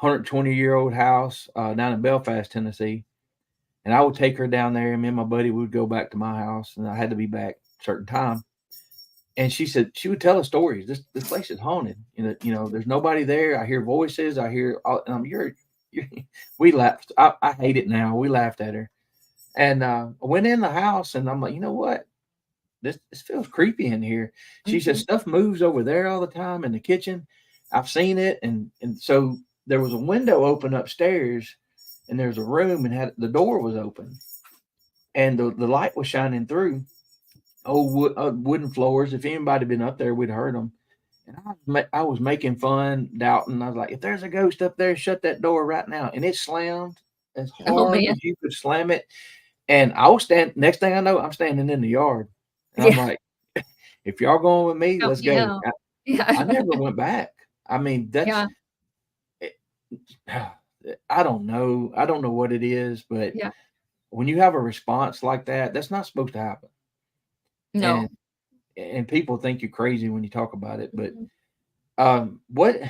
120-year-old house down in Belfast, Tennessee. And I would take her down there, and me and my buddy would go back to my house, and I had to be back a certain time. And she said she would tell us stories. This place is haunted. There's nobody there. I hear voices. I hear. You're we laughed. I hate it now. We laughed at her, and I went in the house, and I'm like, you know what? This feels creepy in here. She said Hmm. stuff moves over there all the time in the kitchen. I've seen it, and so there was a window open upstairs, and there's a room, and had the door was open, and the light was shining through old wooden floors. If anybody had been up there, we'd heard them. And I was making fun, doubting. I was like, if there's a ghost up there, shut that door right now. And it slammed as Oh hard man. as you could slam it. And I was next thing I know, I'm standing in the yard. And I'm Yeah. like, if y'all going with me, Help let's me go. out. Yeah. I never went back. I mean, that's, Yeah. I don't know. I don't know what it is, but Yeah. when you have a response like that, that's not supposed to happen. And No. people think you're crazy when you talk about it. But Mhm. what?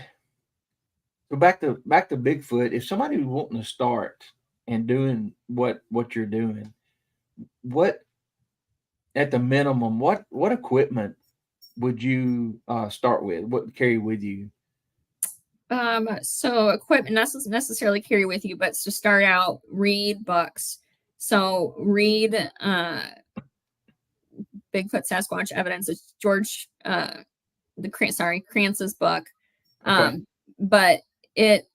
So back to Bigfoot. If somebody was wanting to start and doing what you're doing, what at the minimum, what equipment would you start with? What carry with you? So equipment not necessarily carry with you, but to start out, read books. So read Bigfoot Sasquatch Evidence. It's George Kranz's book. Okay, But it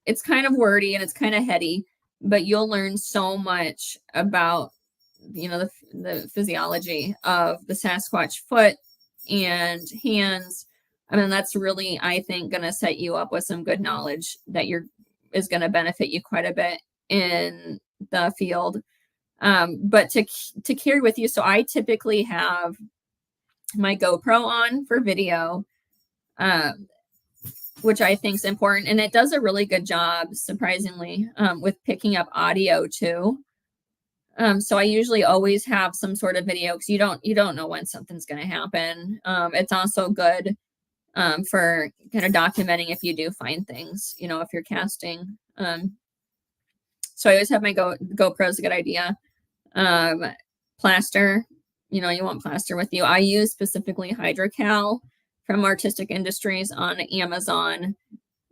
it's kind of wordy and it's kind of heady, but you'll learn so much about the physiology of the Sasquatch foot and hands. I mean, that's really, I think, going to set you up with some good knowledge that you're is going to benefit you quite a bit in the field. But to carry with you, so I typically have my GoPro on for video, um, which I think is important, and it does a really good job, surprisingly, with picking up audio too. So I usually always have some sort of video because you don't know when something's going to happen. It's also good for kind of documenting if you do find things, if you're casting. So I always have my GoPro is a good idea. Um, Plaster, you want plaster with you. I use specifically Hydrocal from Artistic Industries on Amazon,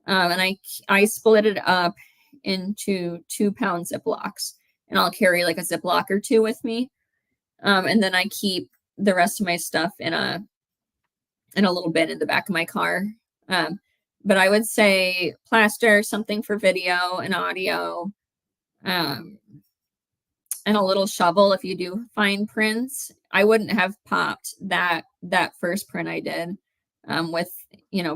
and I split it up into 2-pound Ziplocs, and I'll carry like a Ziploc or two with me. And then I keep the rest of my stuff in a little bin in the back of my car. Um, but I would say plaster, something for video and audio, um, and a little shovel if you do find prints. I wouldn't have popped that first print I did with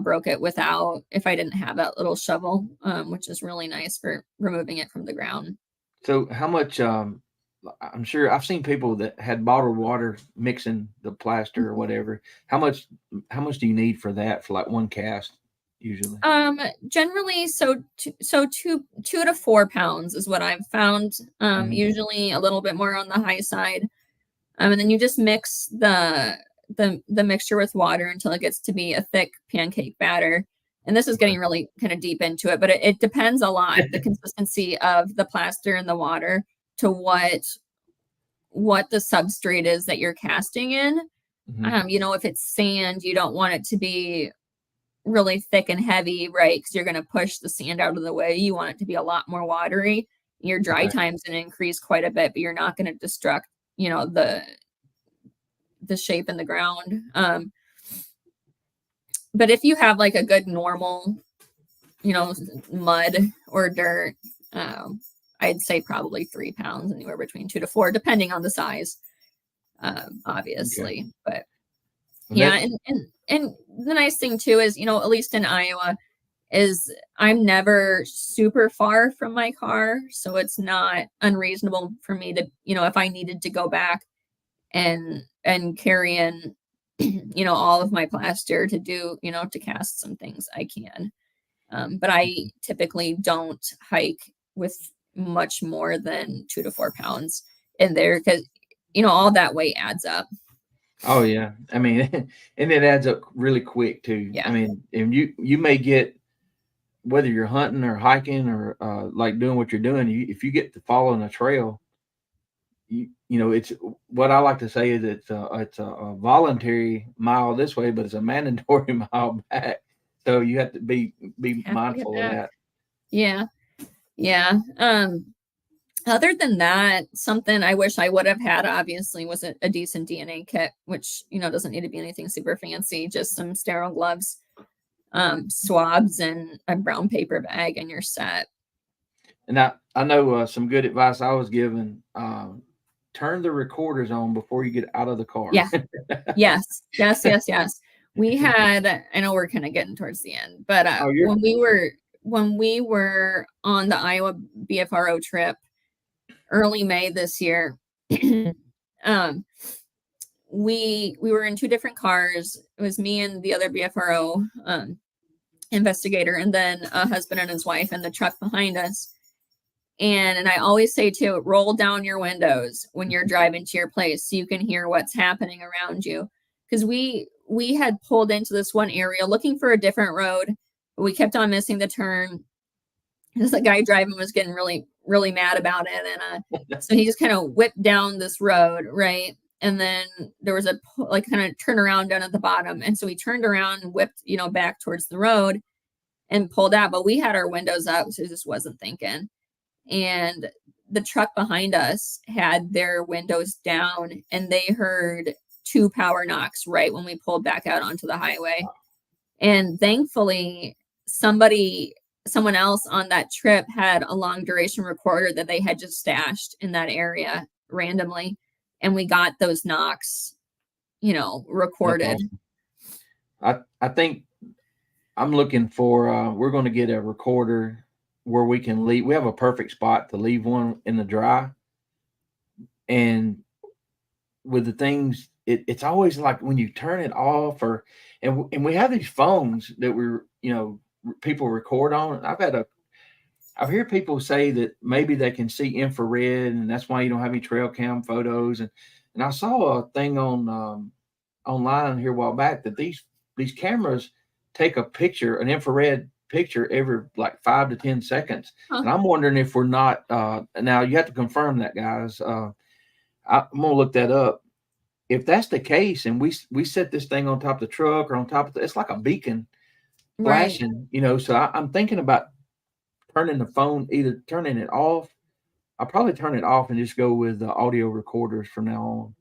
broke it without if I didn't have that little shovel, which is really nice for removing it from the ground. so how much? I'm sure I've seen people that had bottled water mixing the plaster or whatever. How much? How much do you need for that for like one cast usually? Generally, so 2 to 4 pounds is what I've found. Mhm. Usually a little bit more on the high side. And then you just mix the mixture with water until it gets to be a thick pancake batter. And this is getting really kind of deep into it, but it depends a lot, the consistency of the plaster and the water to what the substrate is that you're casting in. Mhm. If it's sand, you don't want it to be really thick and heavy, right? Because you're going to push the sand out of the way. You want it to be a lot more watery. Your dry Okay. time's going to increase quite a bit, but you're not going to destruct, the shape in the ground. But if you have like a good normal, mud or dirt, I'd say probably 3 pounds, anywhere between 2 to 4, depending on the size, Okay. obviously. But Well, yeah, that's and the nice thing too is, at least in Iowa, is I'm never super far from my car, so it's not unreasonable for me to, if I needed to go back and carry in all of my plaster to do, to cast some things I can. But I typically don't hike with much more than 2 to 4 pounds in there because, all that weight adds up. Oh yeah, I mean, and it adds up really quick too. I Yeah. mean, and you may get, whether you're hunting or hiking or like doing what you're doing, if you get to following a trail, it's what I like to say is it's a voluntary mile this way, but it's a mandatory mile back. So you have to be Have to get mindful of back. that. Yeah. Yeah. Other than that, something I wish I would have had obviously was a decent DNA kit, which, doesn't need to be anything super fancy, just some sterile gloves, swabs, and a brown paper bag, and you're set. And I know some good advice I was given. Turn the recorders on before you get out of the car. Yeah. Yes. Yes. Yes. Yes. We had, I know we're kind of getting towards the end, but Oh, you're when we were on the Iowa BFRO trip early May this year, um, we were in 2 different cars. It was me and the other BFRO investigator, and then a husband and his wife in the truck behind us. And I always say too, roll down your windows when you're driving to your place so you can hear what's happening around you. Because we had pulled into this one area looking for a different road, but we kept on missing the turn. Because the guy driving was getting really, really mad about it. And so he just kind of whipped down this road, right? And then there was a like kind of turn around down at the bottom. And so we turned around and whipped, back towards the road and pulled out. But we had our windows up, so it just wasn't thinking. And the truck behind us had their windows down, and they heard 2 power knocks right when we pulled back out onto the highway. And thankfully, someone else on that trip had a long duration recorder that they had just stashed in that area randomly, and we got those knocks, recorded. Awesome. I think I'm looking for we're going to get a recorder where we can leave. We have a perfect spot to leave one in the dry. And with the things, it's always like when you turn it off, and we have these phones that people record on. I've heard people say that maybe they can see infrared, and that's why you don't have any trail cam photos. And I saw a thing on online here a while back that these cameras take a picture, an infrared picture, every like 5 to 10 seconds. Huh. And I'm wondering if we're not. Now you have to confirm that, guys. I'm gonna look that up. If that's the case, and we set this thing on top of the truck or on top of it's like a beacon Right. flashing, So I'm thinking about turning the phone, either turning it off. I'll probably turn it off and just go with the audio recorders from now on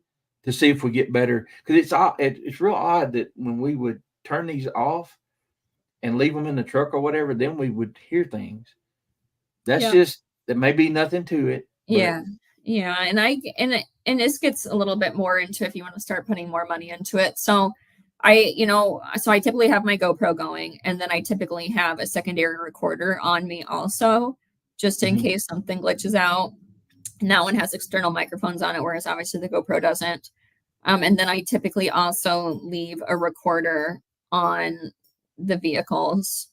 to see if we get better. Because it's real odd that when we would turn these off and leave them in the truck or whatever, then we would hear things. That's Yeah. just there may be nothing to it. Yeah. Yeah. And this gets a little bit more into if you want to start putting more money into it. So I typically have my GoPro going, and then I typically have a secondary recorder on me also, just in case something glitches out. And that one has external microphones on it, whereas obviously the GoPro doesn't. And then I typically also leave a recorder on the vehicles,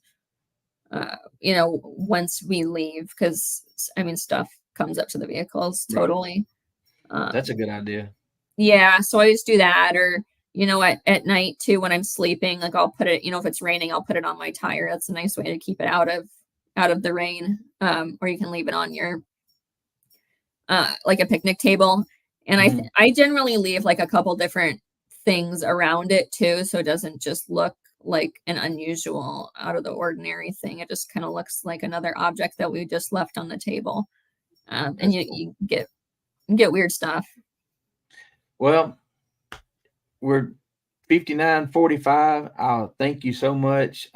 once we leave, because stuff comes up to the vehicles totally. That's a good idea. Yeah, so I just do that, or at night too when I'm sleeping, like I'll put it, if it's raining, I'll put it on my tire. That's a nice way to keep it out of the rain. Or you can leave it on your like a picnic table. And I generally leave like a couple different things around it too, so it doesn't just look like an unusual, out of the ordinary thing. It just kind of looks like another object that we just left on the table. And you get weird stuff. Well, we're 59:45. Thank you so much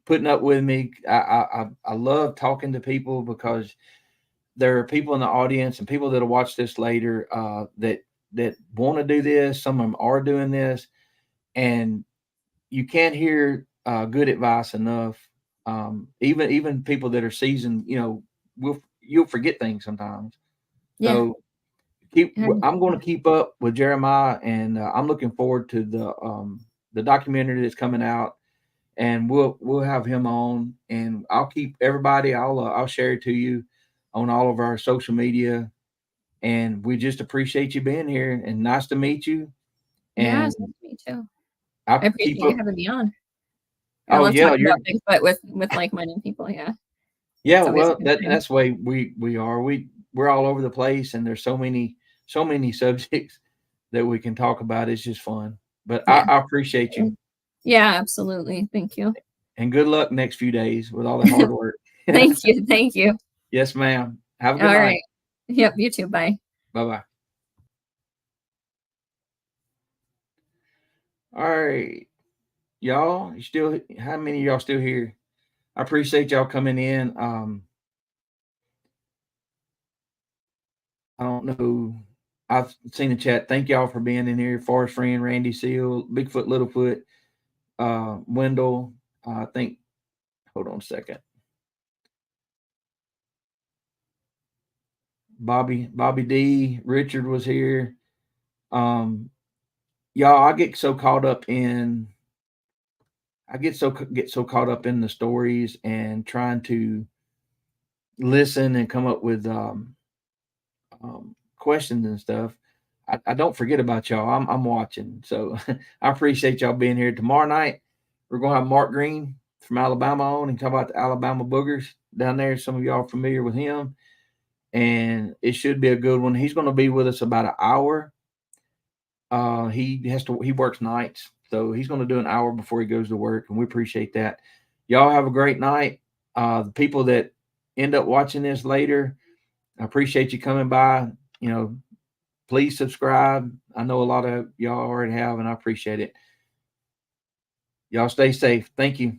putting up with me. I love talking to people because there are people in the audience and people that'll watch this later that want to do this. Some of them are doing this, and you can't hear good advice enough. Even people that are seasoned, you'll forget things sometimes. Yeah. So I'm going to keep up with Jeremiah, and I'm looking forward to the documentary that's coming out, and we'll have him on, and I'll keep everybody. I'll share it to you on all of our social media, and we just appreciate you being here, and nice to meet you. Yeah, And it's nice to meet you too. I I'll appreciate keep you up. having me on. I Oh love yeah, talking you're about Bigfoot with like-minded people. Yeah, yeah. it's always a Well, good time. that's the way we are. We're all over the place, and there's so many subjects that we can talk about. It's just fun. But Yeah. I appreciate you. Yeah, absolutely. Thank you. And good luck next few days with all the hard work. Thank you. Thank you. Yes, ma'am. Have a good All night. right. Yep, you too. Bye. Bye bye. All right, y'all. You still? How many of y'all still here? I appreciate y'all coming in. I don't know. I've seen the chat. Thank y'all for being in here. Forest Friend, Randy Seal, Bigfoot, Littlefoot, Wendell. I think. Hold on a second. Bobby D. Richard was here. Y'all, I get so caught up in. I get so caught up in the stories and trying to listen and come up with questions and stuff. I don't forget about y'all. I'm watching, so I appreciate y'all being here. Tomorrow night we're gonna have Mark Green from Alabama on and talk about the Alabama boogers down there. Some of y'all are familiar with him, and it should be a good one. He's going to be with us about an hour. He works nights, so he's going to do an hour before he goes to work, and we appreciate that. Y'all have a great night. The people that end up watching this later, I appreciate you coming by. Please subscribe. I know a lot of y'all already have, and I appreciate it. Y'all stay safe. Thank you.